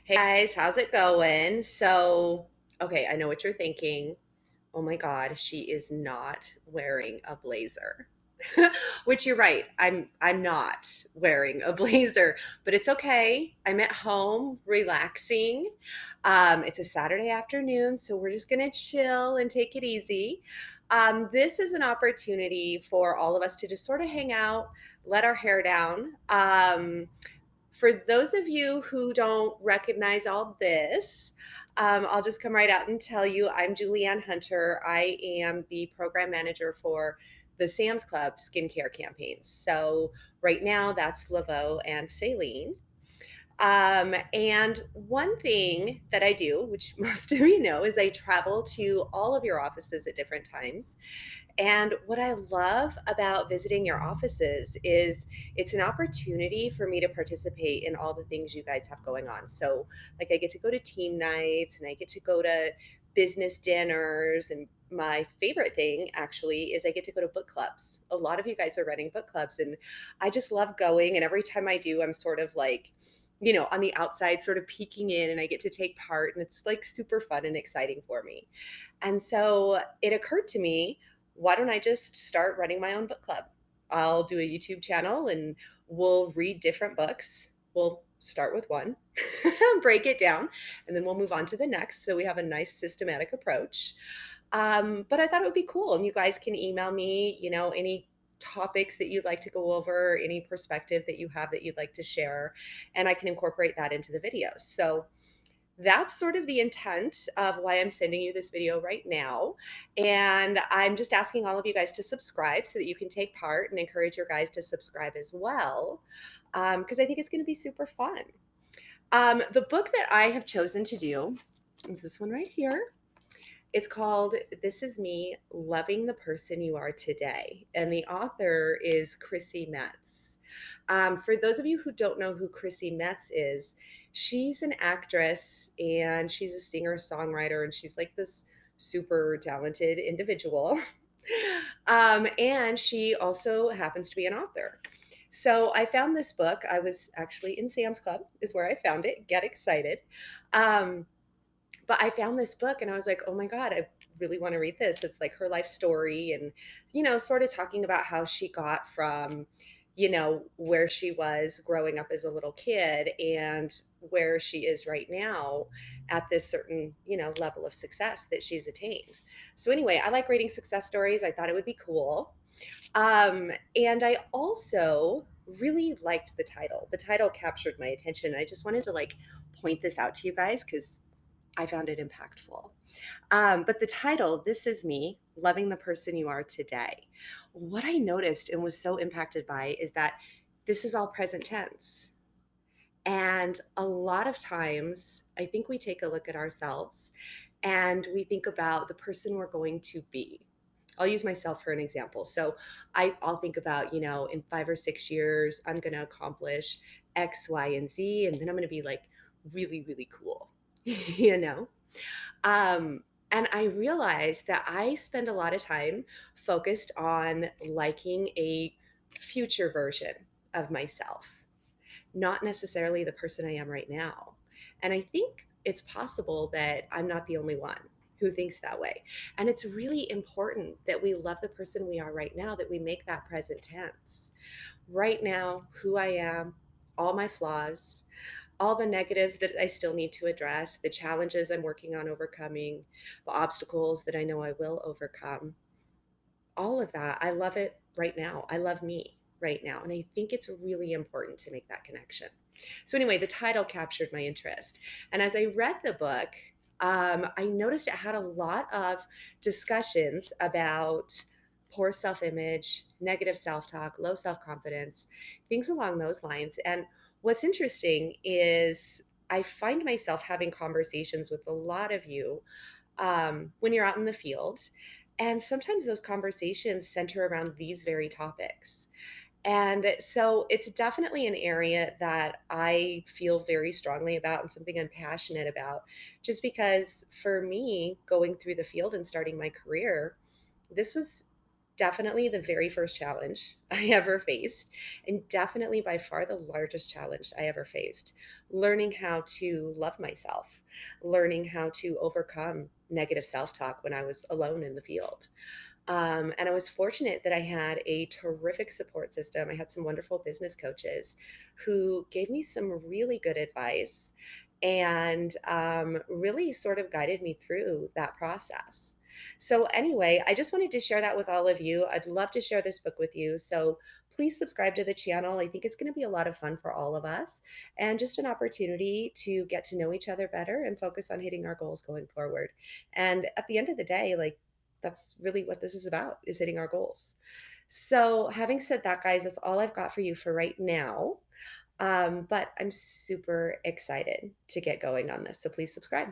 Hey guys, how's it going? Okay, I know what you're thinking. Oh my God, she is not wearing a blazer. Which you're right. I'm not wearing a blazer, but it's okay. I'm at home relaxing. It's a Saturday afternoon, so we're just gonna chill and take it easy. This is an opportunity for all of us to just sort of hang out, let our hair down. For those of you who don't recognize all this, I'll just come right out and tell you I'm Julianne Hunter. I am the program manager for the Sam's Club skincare campaigns. So, right now, that's Laveau and Saline. And one thing that I do, which most of you know, is I travel to all of your offices at different times. And what I love about visiting your offices is it's an opportunity for me to participate in all the things you guys have going on. So, like, I get to go to team nights and I get to go to business dinners. And my favorite thing actually is I get to go to book clubs. A lot of you guys are running book clubs, and I just love going. And every time I do, I'm sort of like, on the outside, sort of peeking in, and I get to take part. And it's like super fun and exciting for me. And so it occurred to me, why don't I just start running my own book club? I'll do a YouTube channel and we'll read different books. We'll start with one, break it down, and then we'll move on to the next. So we have a nice systematic approach. But I thought it would be cool. And you guys can email me, any topics that you'd like to go over, any perspective that you have that you'd like to share, and I can incorporate that into the videos. So that's sort of the intent of why I'm sending you this video right now. And I'm just asking all of you guys to subscribe so that you can take part and encourage your guys to subscribe as well, because I think it's going to be super fun. The book that I have chosen to do is this one right here. It's called This Is Me Loving the Person You Are Today. And the author is Chrissy Metz. For those of you who don't know who Chrissy Metz is, she's an actress and she's a singer songwriter, and she's like this super talented individual. And she also happens to be an author. So I found this book. I was actually in Sam's Club, is where I found it. Get excited. Um, but I found this book and I was like, oh my God, I really want to read this. It's like her life story and, sort of talking about how she got from, where she was growing up as a little kid and where she is right now at this certain, level of success that she's attained. So, anyway, I like reading success stories. I thought it would be cool. And I also really liked the title. The title captured my attention. I just wanted to like point this out to you guys because I found it impactful. But the title, This Is Me, Loving the Person You Are Today. What I noticed and was so impacted by is that this is all present tense. And a lot of times, I think we take a look at ourselves and we think about the person we're going to be. I'll use myself for an example. So I'll think about, in 5 or 6 years, I'm going to accomplish X, Y, and Z, and then I'm going to be like really, really cool, you know? And I realized that I spend a lot of time focused on liking a future version of myself, not necessarily the person I am right now. And I think it's possible that I'm not the only one who thinks that way. And it's really important that we love the person we are right now, that we make that present tense. Right now, who I am, all my flaws, all the negatives that I still need to address, the challenges I'm working on overcoming, the obstacles that I know I will overcome, all of that. I love it right now. I love me right now. And I think it's really important to make that connection. So, anyway, the title captured my interest. And as I read the book, I noticed it had a lot of discussions about poor self image, negative self talk, low self confidence, things along those lines. And what's interesting is I find myself having conversations with a lot of you when you're out in the field. And sometimes those conversations center around these very topics. And so it's definitely an area that I feel very strongly about and something I'm passionate about, just because for me, going through the field and starting my career, this was definitely the very first challenge I ever faced, and definitely by far the largest challenge I ever faced. Learning how to love myself, learning how to overcome negative self talk when I was alone in the field. And I was fortunate that I had a terrific support system. I had some wonderful business coaches who gave me some really good advice and really sort of guided me through that process. So, anyway, I just wanted to share that with all of you. I'd love to share this book with you. So, please subscribe to the channel. I think it's going to be a lot of fun for all of us and just an opportunity to get to know each other better and focus on hitting our goals going forward. And at the end of the day, like, that's really what this is about, is hitting our goals. So, having said that, guys, that's all I've got for you for right now. But I'm super excited to get going on this. So please subscribe.